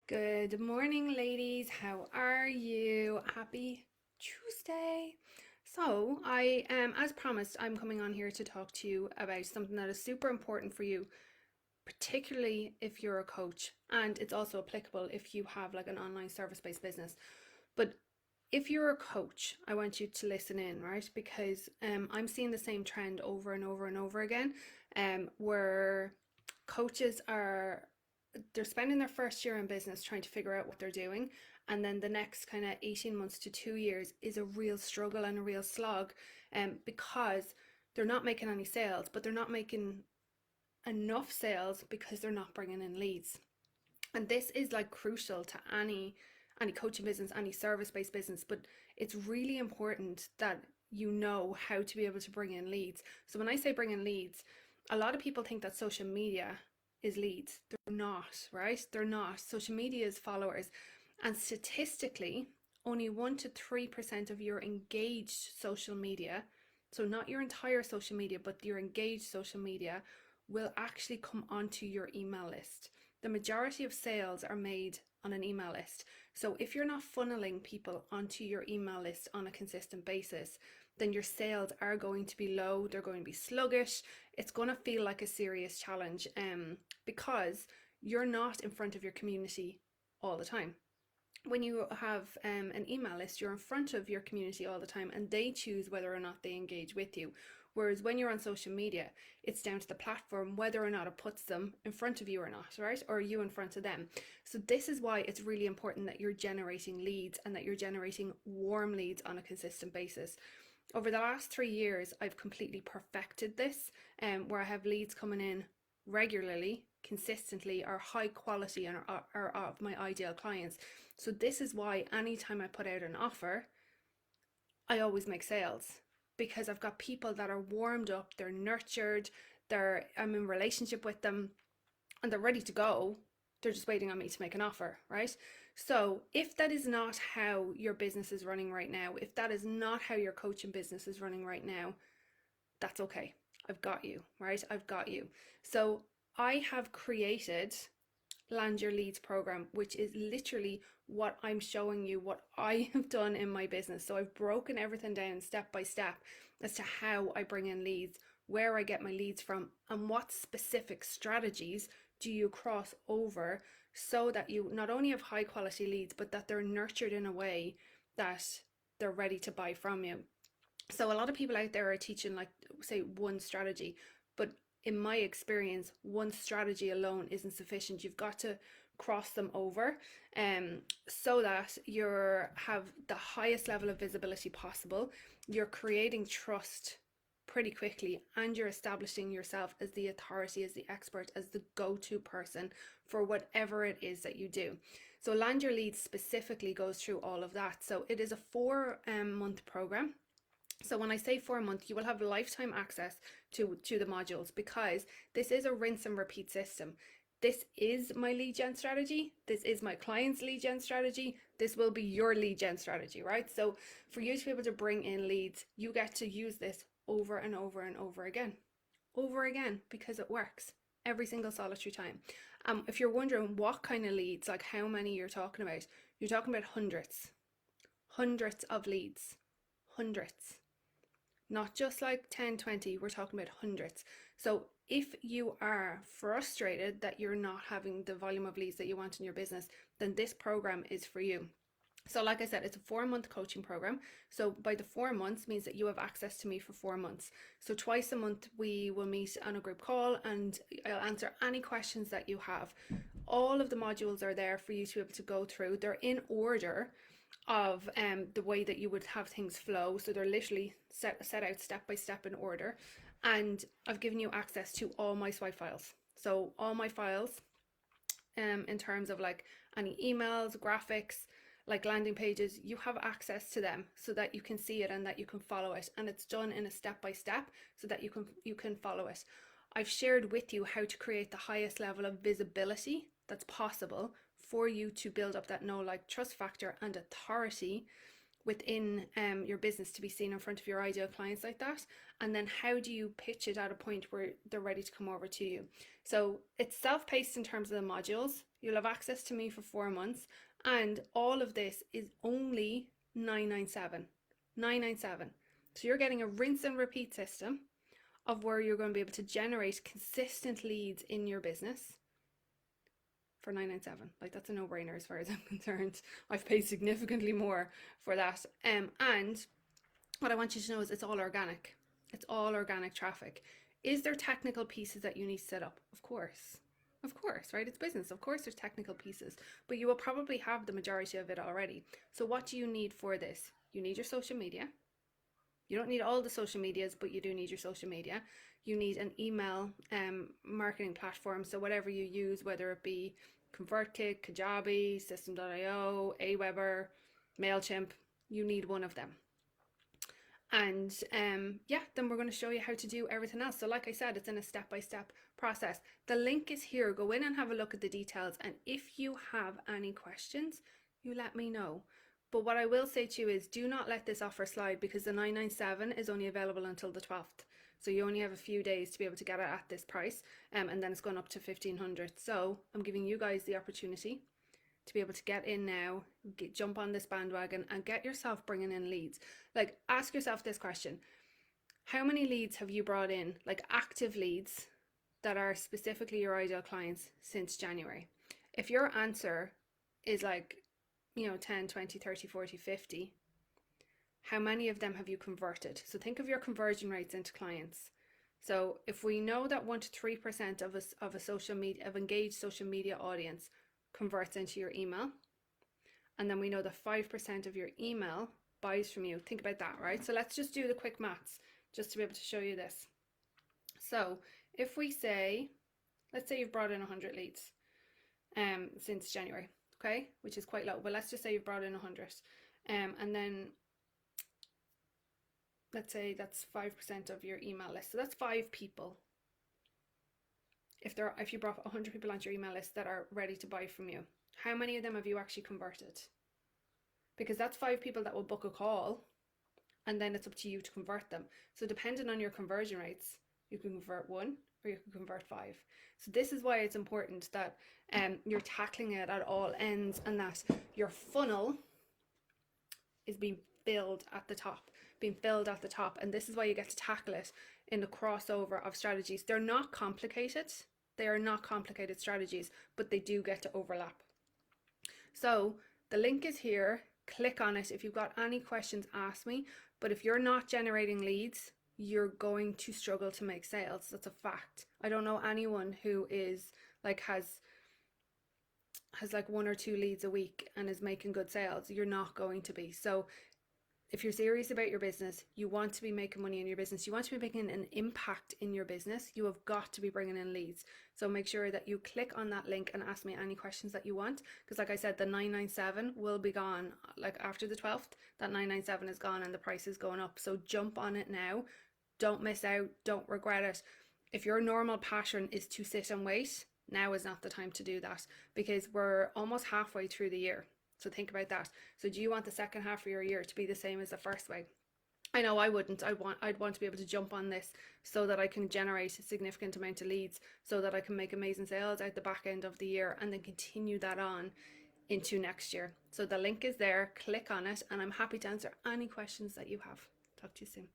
Good morning, ladies. How are you? Happy Tuesday. As promised, I'm coming on here to talk to you about something that is super important for you, particularly if you're a coach, and it's also applicable if you have like an online service-based business. But if you're a coach, I want you to listen in, right? Because I'm seeing the same trend over and over and over again, where coaches are they're spending their first year in business trying to figure out what they're doing, and then the next kind of 18 months to 2 years is a real struggle and a real slog, because they're not making any sales, but they're not making enough sales because they're not bringing in leads. And this is like crucial to any coaching business, any service-based business, but it's really important that you know how to be able to bring in leads. So when I say bring in leads, a lot of people think that social media is leads. They're not, right? They're not. Social media is followers. And statistically, only 1 to 3% of your engaged social media, so not your entire social media, but your engaged social media, will actually come onto your email list. The majority of sales are made on an email list. So if you're not funneling people onto your email list on a consistent basis, then your sales are going to be low, they're going to be sluggish. It's going to feel like a serious challenge, because you're not in front of your community all the time. When you have an email list, you're in front of your community all the time and they choose whether or not they engage with you. Whereas when you're on social media, it's down to the platform whether or not it puts them in front of you or not, right? Or you in front of them. So this is why it's really important that you're generating leads and that you're generating warm leads on a consistent basis. Over the last 3 years, I've completely perfected this, where I have leads coming in regularly, consistently, are high quality, and are of my ideal clients. So this is why anytime I put out an offer, I always make sales, because I've got people that are warmed up, they're nurtured, I'm in relationship with them, and they're ready to go. They're just waiting on me to make an offer, right? So if that is not how your business is running right now, if that is not how your coaching business is running right now, that's okay. I've got you, right? I've got you. So I have created Land Your Leads program, which is literally what I'm showing you, what I have done in my business. So I've broken everything down step by step as to how I bring in leads, where I get my leads from, and what specific strategies do you cross over so that you not only have high quality leads, but that they're nurtured in a way that they're ready to buy from you. So a lot of people out there are teaching, like, say, one strategy, but in my experience, one strategy alone isn't sufficient. You've got to cross them over, so that you have the highest level of visibility possible. You're creating trust pretty quickly, and you're establishing yourself as the authority, as the expert, as the go-to person for whatever it is that you do. So Land Your Leads specifically goes through all of that. So it is a 4 month program. So when I say 4 months, you will have lifetime access to the modules, because this is a rinse and repeat system. This is my lead gen strategy. This is my client's lead gen strategy. This will be your lead gen strategy, right? So for you to be able to bring in leads, you get to use this over and over and over again, because it works every single solitary time. If you're wondering what kind of leads, like how many you're talking about hundreds of leads, hundreds, not just like 10, 20, we're talking about hundreds. So if you are frustrated that you're not having the volume of leads that you want in your business, then this program is for you. So like I said, it's a 4 month coaching program. So by the 4 months means that you have access to me for 4 months. So twice a month we will meet on a group call and I'll answer any questions that you have. All of the modules are there for you to be able to go through. They're in order of the way that you would have things flow. So they're literally set out step by step in order. And I've given you access to all my swipe files. So all my files, in terms of like any emails, graphics, like landing pages, you have access to them so that you can see it and that you can follow it. And it's done in a step by step so that you can follow it. I've shared with you how to create the highest level of visibility that's possible for you to build up that know, like, trust factor and authority within your business to be seen in front of your ideal clients like that? And then how do you pitch it at a point where they're ready to come over to you? So it's self-paced in terms of the modules. You'll have access to me for 4 months, and all of this is only 997. 997. So you're getting a rinse and repeat system of where you're going to be able to generate consistent leads in your business for 997. Like, that's a no-brainer as far as I'm concerned. I've paid significantly more for that. And what I want you to know is it's all organic. It's all organic traffic. Is there technical pieces that you need to set up? Of course. Of course, right? It's business. Of course there's technical pieces, but you will probably have the majority of it already. So what do you need for this? You need your social media. You don't need all the social medias, but you do need your social media. You need an email marketing platform. So whatever you use, whether it be ConvertKit, Kajabi, System.io, Aweber, MailChimp, you need one of them. And yeah, then we're going to show you how to do everything else. So like I said, it's in a step-by-step process. The link is here. Go in and have a look at the details. And if you have any questions, you let me know. But what I will say to you is, do not let this offer slide, because the 997 is only available until the 12th. So you only have a few days to be able to get it at this price, and then it's going up to 1500. So I'm giving you guys the opportunity to be able to get in now, jump on this bandwagon and get yourself bringing in leads. Like, ask yourself this question: how many leads have you brought in, like active leads that are specifically your ideal clients, since January? If your answer is like, 10, 20, 30, 40, 50, how many of them have you converted? So think of your conversion rates into clients. So if we know that 1 to 3% of a social media, of engaged social media audience converts into your email, and then we know that 5% of your email buys from you, think about that, right? So let's just do the quick maths just to be able to show you this. So if we say, let's say you've brought in 100 leads since January, okay, which is quite low, but let's just say you've brought in 100, and then let's say that's 5% of your email list. So that's 5 people. If you brought 100 people onto your email list that are ready to buy from you, how many of them have you actually converted? Because that's 5 people that will book a call, and then it's up to you to convert them. So depending on your conversion rates, you can convert 1 or you can convert 5. So this is why it's important that you're tackling it at all ends, and that your funnel is being filled at the top. And this is why you get to tackle it in the crossover of strategies. They're not complicated. They are not complicated strategies, but they do get to overlap. So the link is here. Click on it. If you've got any questions, ask me. But if you're not generating leads, you're going to struggle to make sales. That's a fact. I don't know anyone who is like has like 1 or 2 leads a week and is making good sales. You're not going to be. So if you're serious about your business, you want to be making money in your business, you want to be making an impact in your business, you have got to be bringing in leads. So make sure that you click on that link and ask me any questions that you want, because like I said, the 997 will be gone. Like after the 12th, that 997 is gone and the price is going up. So jump on it now. Don't miss out. Don't regret it. If your normal pattern is to sit and wait, now is not the time to do that, because we're almost halfway through the year. So think about that. So do you want the second half of your year to be the same as the first way? I know I wouldn't. I'd want to be able to jump on this so that I can generate a significant amount of leads, so that I can make amazing sales at the back end of the year, and then continue that on into next year. So the link is there. Click on it, and I'm happy to answer any questions that you have. Talk to you soon.